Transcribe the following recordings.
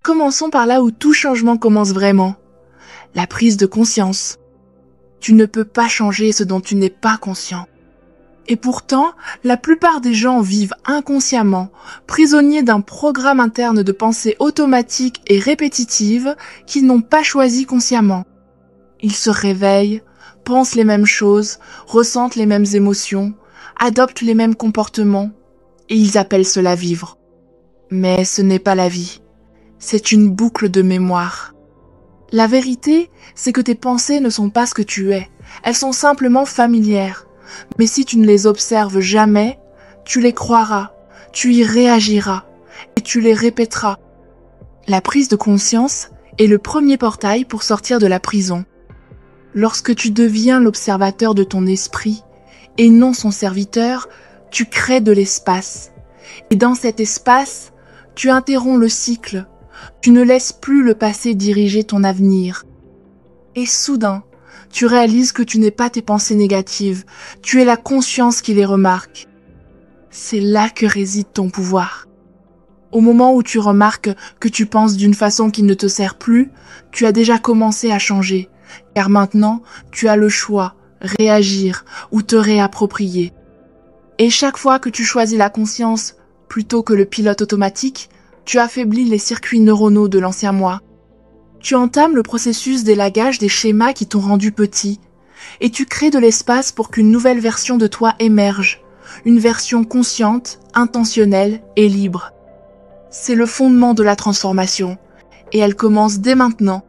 Commençons par là où tout changement commence vraiment. La prise de conscience. Tu ne peux pas changer ce dont tu n'es pas conscient. Et pourtant, la plupart des gens vivent inconsciemment, prisonniers d'un programme interne de pensée automatique et répétitive qu'ils n'ont pas choisi consciemment. Ils se réveillent, pensent les mêmes choses, ressentent les mêmes émotions, adoptent les mêmes comportements, et ils appellent cela vivre. Mais ce n'est pas la vie. C'est une boucle de mémoire. La vérité, c'est que tes pensées ne sont pas ce que tu es. Elles sont simplement familières. Mais si tu ne les observes jamais, tu les croiras, tu y réagiras et tu les répéteras. La prise de conscience est le premier portail pour sortir de la prison. Lorsque tu deviens l'observateur de ton esprit et non son serviteur, tu crées de l'espace. Et dans cet espace, tu interromps le cycle. Tu ne laisses plus le passé diriger ton avenir. Et soudain, tu réalises que tu n'es pas tes pensées négatives, tu es la conscience qui les remarque. C'est là que réside ton pouvoir. Au moment où tu remarques que tu penses d'une façon qui ne te sert plus, tu as déjà commencé à changer, car maintenant, tu as le choix, réagir ou te réapproprier. Et chaque fois que tu choisis la conscience plutôt que le pilote automatique, tu affaiblis les circuits neuronaux de l'ancien moi. Tu entames le processus d'élagage des schémas qui t'ont rendu petit, et tu crées de l'espace pour qu'une nouvelle version de toi émerge, une version consciente, intentionnelle et libre. C'est le fondement de la transformation, et elle commence dès maintenant.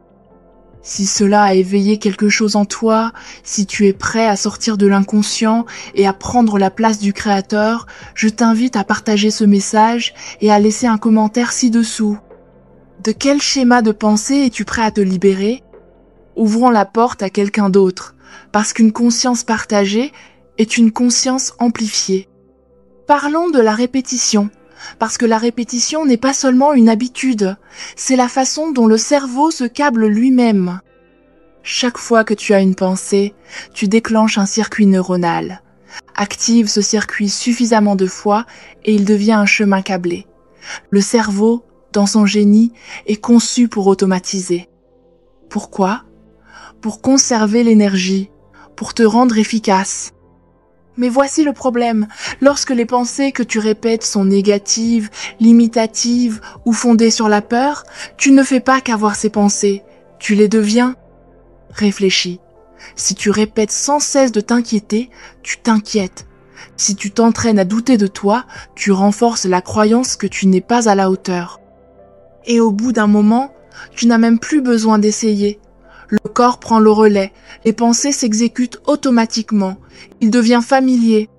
Si cela a éveillé quelque chose en toi, si tu es prêt à sortir de l'inconscient et à prendre la place du créateur, je t'invite à partager ce message et à laisser un commentaire ci-dessous. De quel schéma de pensée es-tu prêt à te libérer? Ouvrons la porte à quelqu'un d'autre, parce qu'une conscience partagée est une conscience amplifiée. Parlons de la répétition, parce que la répétition n'est pas seulement une habitude, c'est la façon dont le cerveau se câble lui-même. Chaque fois que tu as une pensée, tu déclenches un circuit neuronal. Active ce circuit suffisamment de fois et il devient un chemin câblé. Le cerveau, dans son génie, est conçu pour automatiser. Pourquoi? Pour conserver l'énergie, pour te rendre efficace. Mais voici le problème, lorsque les pensées que tu répètes sont négatives, limitatives ou fondées sur la peur, tu ne fais pas qu'avoir ces pensées, tu les deviens. Réfléchis. Si tu répètes sans cesse de t'inquiéter, tu t'inquiètes. Si tu t'entraînes à douter de toi, tu renforces la croyance que tu n'es pas à la hauteur. Et au bout d'un moment, tu n'as même plus besoin d'essayer. Le corps prend le relais, les pensées s'exécutent automatiquement, il devient familier.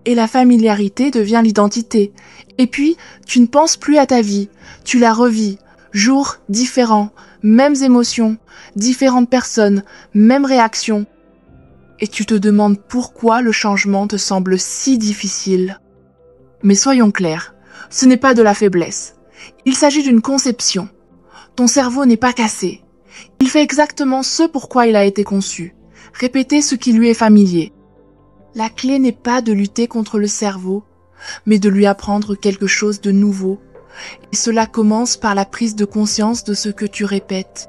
Et la familiarité devient l'identité. Et puis, tu ne penses plus à ta vie, tu la revis, jours différents, mêmes émotions, différentes personnes, mêmes réactions. Et tu te demandes pourquoi le changement te semble si difficile. Mais soyons clairs, ce n'est pas de la faiblesse. Il s'agit d'une conception. Ton cerveau n'est pas cassé. Il fait exactement ce pourquoi il a été conçu. Répéter ce qui lui est familier. La clé n'est pas de lutter contre le cerveau, mais de lui apprendre quelque chose de nouveau. Et cela commence par la prise de conscience de ce que tu répètes.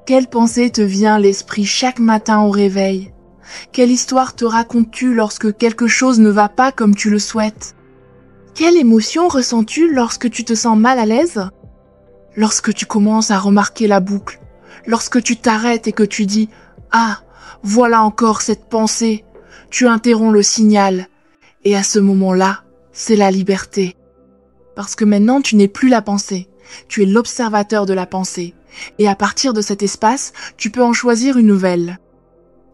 Quelle pensée te vient à l'esprit chaque matin au réveil? Quelle histoire te racontes-tu lorsque quelque chose ne va pas comme tu le souhaites? Quelle émotion ressens-tu lorsque tu te sens mal à l'aise? Lorsque tu commences à remarquer la boucle, lorsque tu t'arrêtes et que tu dis « Ah, voilà encore cette pensée », tu interromps le signal. Et à ce moment-là, c'est la liberté. Parce que maintenant, tu n'es plus la pensée, tu es l'observateur de la pensée. Et à partir de cet espace, tu peux en choisir une nouvelle.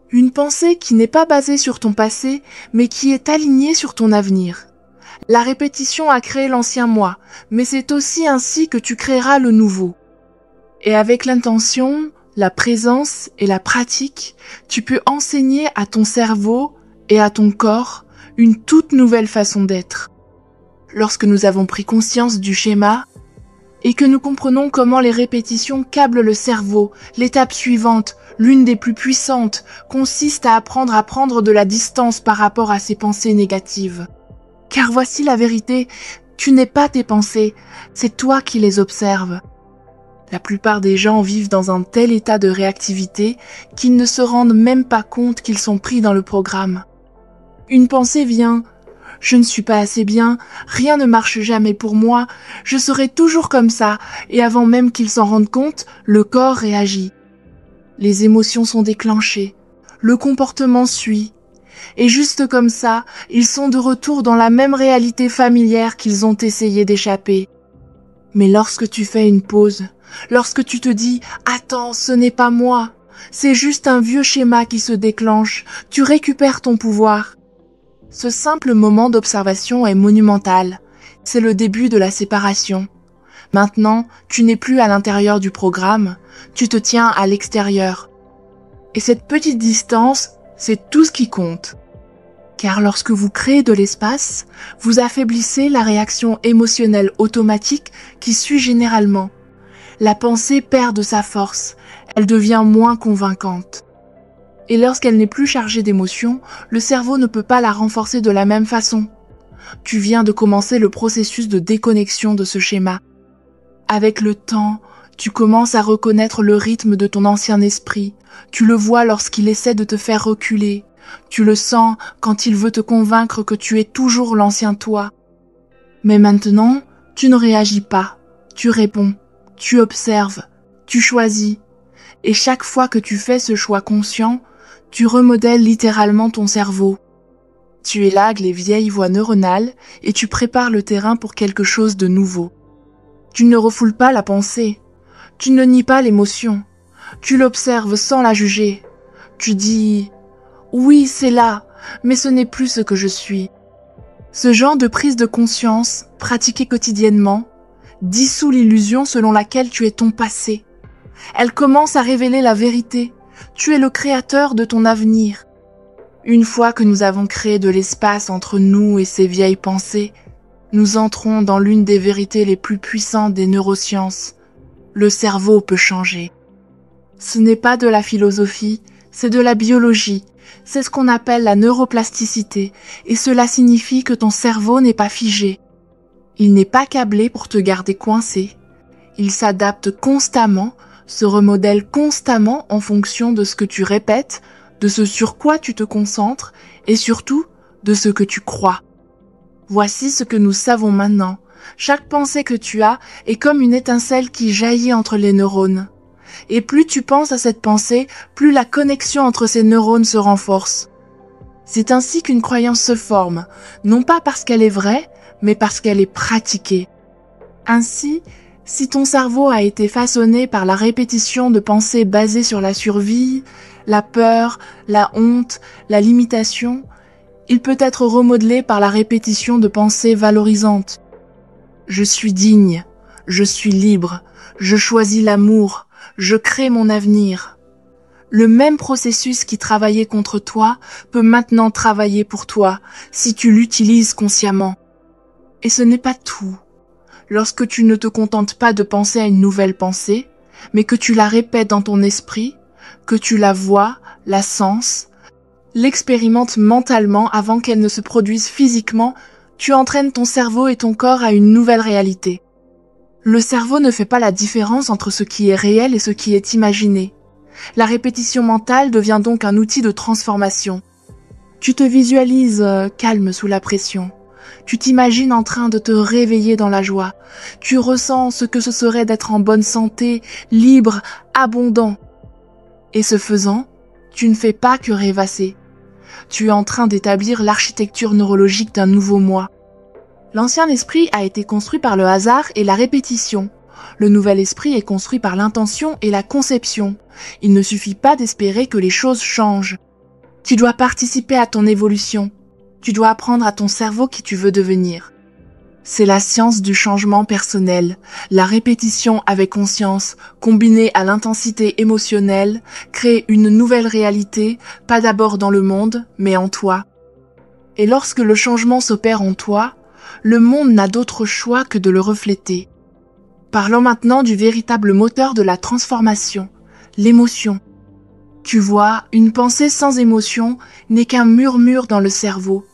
Une pensée qui n'est pas basée sur ton passé, mais qui est alignée sur ton avenir. La répétition a créé l'ancien moi, mais c'est aussi ainsi que tu créeras le nouveau. Et avec l'intention, la présence et la pratique, tu peux enseigner à ton cerveau et à ton corps une toute nouvelle façon d'être. Lorsque nous avons pris conscience du schéma et que nous comprenons comment les répétitions câblent le cerveau, l'étape suivante, l'une des plus puissantes, consiste à apprendre à prendre de la distance par rapport à ces pensées négatives. Car voici la vérité, tu n'es pas tes pensées, c'est toi qui les observes. La plupart des gens vivent dans un tel état de réactivité qu'ils ne se rendent même pas compte qu'ils sont pris dans le programme. Une pensée vient « Je ne suis pas assez bien, rien ne marche jamais pour moi, je serai toujours comme ça » et avant même qu'ils s'en rendent compte, le corps réagit. Les émotions sont déclenchées, le comportement suit. Et juste comme ça, ils sont de retour dans la même réalité familière qu'ils ont essayé d'échapper. Mais lorsque tu fais une pause, lorsque tu te dis « Attends, ce n'est pas moi, c'est juste un vieux schéma qui se déclenche, tu récupères ton pouvoir ». Ce simple moment d'observation est monumental. C'est le début de la séparation. Maintenant, tu n'es plus à l'intérieur du programme, tu te tiens à l'extérieur. Et cette petite distance, c'est tout ce qui compte. Car lorsque vous créez de l'espace, vous affaiblissez la réaction émotionnelle automatique qui suit généralement. La pensée perd de sa force, elle devient moins convaincante. Et lorsqu'elle n'est plus chargée d'émotions, le cerveau ne peut pas la renforcer de la même façon. Tu viens de commencer le processus de déconnexion de ce schéma. Avec le temps, tu commences à reconnaître le rythme de ton ancien esprit. Tu le vois lorsqu'il essaie de te faire reculer. Tu le sens quand il veut te convaincre que tu es toujours l'ancien toi. Mais maintenant, tu ne réagis pas. Tu réponds, tu observes, tu choisis. Et chaque fois que tu fais ce choix conscient, tu remodèles littéralement ton cerveau. Tu élagues les vieilles voies neuronales et tu prépares le terrain pour quelque chose de nouveau. Tu ne refoules pas la pensée. Tu ne nies pas l'émotion. Tu l'observes sans la juger. Tu dis « Oui, c'est là, mais ce n'est plus ce que je suis ». Ce genre de prise de conscience, pratiquée quotidiennement, dissout l'illusion selon laquelle tu es ton passé. Elle commence à révéler la vérité. Tu es le créateur de ton avenir. Une fois que nous avons créé de l'espace entre nous et ces vieilles pensées, nous entrons dans l'une des vérités les plus puissantes des neurosciences. Le cerveau peut changer. Ce n'est pas de la philosophie, c'est de la biologie. C'est ce qu'on appelle la neuroplasticité, et cela signifie que ton cerveau n'est pas figé. Il n'est pas câblé pour te garder coincé. Il s'adapte constamment, se remodèle constamment en fonction de ce que tu répètes, de ce sur quoi tu te concentres, et surtout de ce que tu crois. Voici ce que nous savons maintenant. Chaque pensée que tu as est comme une étincelle qui jaillit entre les neurones. Et plus tu penses à cette pensée, plus la connexion entre ces neurones se renforce. C'est ainsi qu'une croyance se forme, non pas parce qu'elle est vraie, mais parce qu'elle est pratiquée. Ainsi, si ton cerveau a été façonné par la répétition de pensées basées sur la survie, la peur, la honte, la limitation, il peut être remodelé par la répétition de pensées valorisantes. Je suis digne, je suis libre, je choisis l'amour, je crée mon avenir. Le même processus qui travaillait contre toi peut maintenant travailler pour toi si tu l'utilises consciemment. Et ce n'est pas tout. Lorsque tu ne te contentes pas de penser à une nouvelle pensée, mais que tu la répètes dans ton esprit, que tu la vois, la sens, l'expérimentes mentalement avant qu'elle ne se produise physiquement, tu entraînes ton cerveau et ton corps à une nouvelle réalité. Le cerveau ne fait pas la différence entre ce qui est réel et ce qui est imaginé. La répétition mentale devient donc un outil de transformation. Tu te visualises calme sous la pression. Tu t'imagines en train de te réveiller dans la joie. Tu ressens ce que ce serait d'être en bonne santé, libre, abondant. Et ce faisant, tu ne fais pas que rêvasser. Tu es en train d'établir l'architecture neurologique d'un nouveau moi. L'ancien esprit a été construit par le hasard et la répétition. Le nouvel esprit est construit par l'intention et la conception. Il ne suffit pas d'espérer que les choses changent. Tu dois participer à ton évolution. Tu dois apprendre à ton cerveau qui tu veux devenir. C'est la science du changement personnel. La répétition avec conscience, combinée à l'intensité émotionnelle, crée une nouvelle réalité, pas d'abord dans le monde, mais en toi. Et lorsque le changement s'opère en toi, le monde n'a d'autre choix que de le refléter. Parlons maintenant du véritable moteur de la transformation, l'émotion. Tu vois, une pensée sans émotion n'est qu'un murmure dans le cerveau.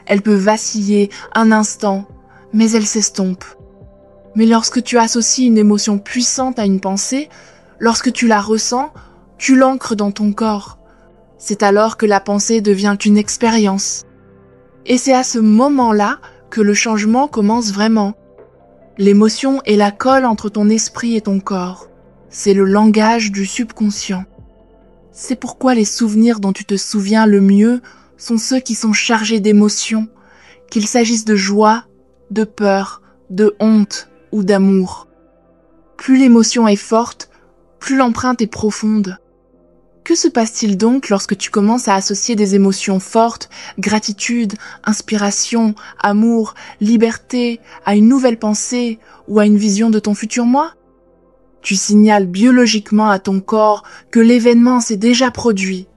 Elle peut vaciller un instant, mais elle s'estompe. Mais lorsque tu associes une émotion puissante à une pensée, lorsque tu la ressens, tu l'ancres dans ton corps. C'est alors que la pensée devient une expérience. Et c'est à ce moment-là que le changement commence vraiment. L'émotion est la colle entre ton esprit et ton corps. C'est le langage du subconscient. C'est pourquoi les souvenirs dont tu te souviens le mieux sont ceux qui sont chargés d'émotions, qu'il s'agisse de joie, de peur, de honte ou d'amour. Plus l'émotion est forte, plus l'empreinte est profonde. Que se passe-t-il donc lorsque tu commences à associer des émotions fortes, gratitude, inspiration, amour, liberté, à une nouvelle pensée ou à une vision de ton futur moi? Tu signales biologiquement à ton corps que l'événement s'est déjà produit.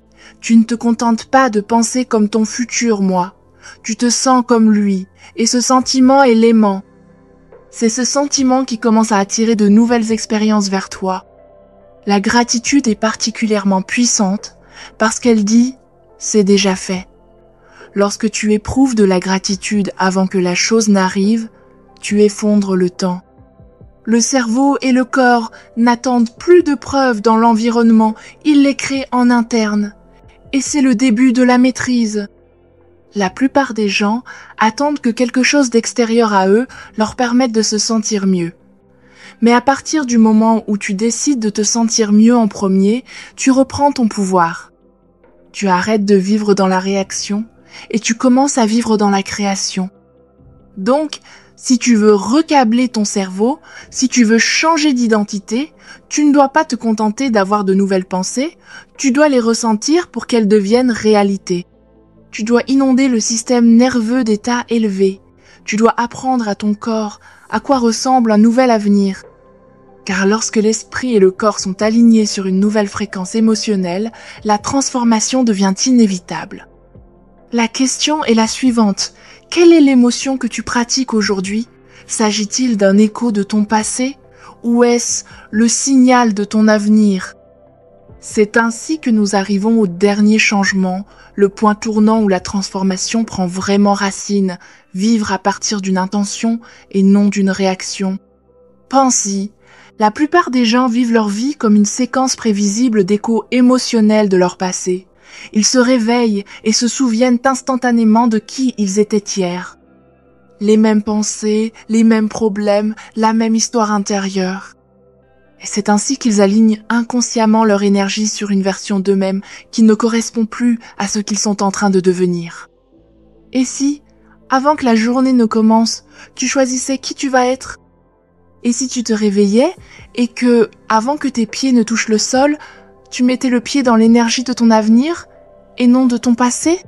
Tu ne te contentes pas de penser comme ton futur moi. Tu te sens comme lui, et ce sentiment est l'aimant. C'est ce sentiment qui commence à attirer de nouvelles expériences vers toi. La gratitude est particulièrement puissante parce qu'elle dit « c'est déjà fait ». Lorsque tu éprouves de la gratitude avant que la chose n'arrive, tu effondres le temps. Le cerveau et le corps n'attendent plus de preuves dans l'environnement, ils les créent en interne. Et c'est le début de la maîtrise. La plupart des gens attendent que quelque chose d'extérieur à eux leur permette de se sentir mieux. Mais à partir du moment où tu décides de te sentir mieux en premier, tu reprends ton pouvoir. Tu arrêtes de vivre dans la réaction et tu commences à vivre dans la création. Donc, si tu veux recabler ton cerveau, si tu veux changer d'identité, tu ne dois pas te contenter d'avoir de nouvelles pensées, tu dois les ressentir pour qu'elles deviennent réalité. Tu dois inonder le système nerveux d'états élevés. Tu dois apprendre à ton corps à quoi ressemble un nouvel avenir. Car lorsque l'esprit et le corps sont alignés sur une nouvelle fréquence émotionnelle, la transformation devient inévitable. La question est la suivante. Quelle est l'émotion que tu pratiques aujourd'hui? S'agit-il d'un écho de ton passé ou est-ce le signal de ton avenir? C'est ainsi que nous arrivons au dernier changement, le point tournant où la transformation prend vraiment racine, vivre à partir d'une intention et non d'une réaction. Pense-y, la plupart des gens vivent leur vie comme une séquence prévisible d'échos émotionnels de leur passé. Ils se réveillent et se souviennent instantanément de qui ils étaient hier. Les mêmes pensées, les mêmes problèmes, la même histoire intérieure. Et c'est ainsi qu'ils alignent inconsciemment leur énergie sur une version d'eux-mêmes qui ne correspond plus à ce qu'ils sont en train de devenir. Et si, avant que la journée ne commence, tu choisissais qui tu vas être? Et si tu te réveillais et que, avant que tes pieds ne touchent le sol, tu mettais le pied dans l'énergie de ton avenir et non de ton passé?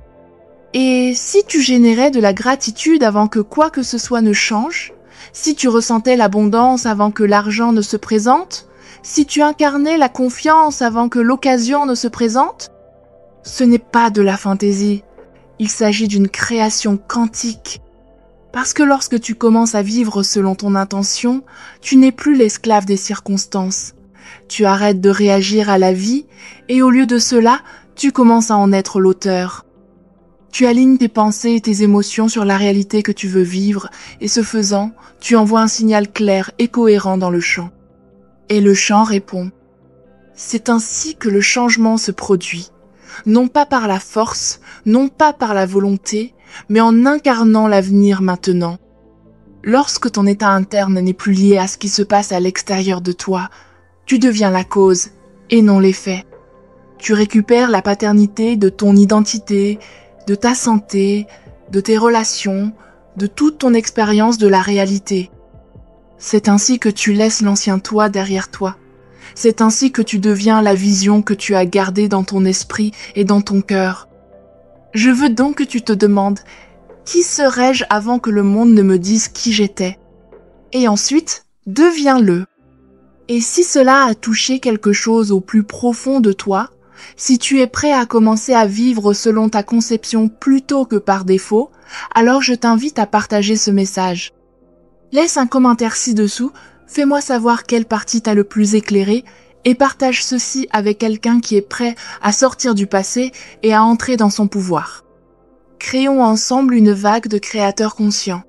Et si tu générais de la gratitude avant que quoi que ce soit ne change? Si tu ressentais l'abondance avant que l'argent ne se présente? Si tu incarnais la confiance avant que l'occasion ne se présente? Ce n'est pas de la fantaisie. Il s'agit d'une création quantique. Parce que lorsque tu commences à vivre selon ton intention, tu n'es plus l'esclave des circonstances. Tu arrêtes de réagir à la vie et au lieu de cela, tu commences à en être l'auteur. Tu alignes tes pensées et tes émotions sur la réalité que tu veux vivre et ce faisant, tu envoies un signal clair et cohérent dans le champ. Et le champ répond. C'est ainsi que le changement se produit. Non pas par la force, non pas par la volonté, mais en incarnant l'avenir maintenant. Lorsque ton état interne n'est plus lié à ce qui se passe à l'extérieur de toi, tu deviens la cause et non l'effet. Tu récupères la paternité de ton identité, de ta santé, de tes relations, de toute ton expérience de la réalité. C'est ainsi que tu laisses l'ancien toi derrière toi. C'est ainsi que tu deviens la vision que tu as gardée dans ton esprit et dans ton cœur. Je veux donc que tu te demandes « Qui serais-je avant que le monde ne me dise qui j'étais ?» Et ensuite, deviens-le. Et si cela a touché quelque chose au plus profond de toi, si tu es prêt à commencer à vivre selon ta conception plutôt que par défaut, alors je t'invite à partager ce message. Laisse un commentaire ci-dessous, fais-moi savoir quelle partie t'a le plus éclairé et partage ceci avec quelqu'un qui est prêt à sortir du passé et à entrer dans son pouvoir. Créons ensemble une vague de créateurs conscients.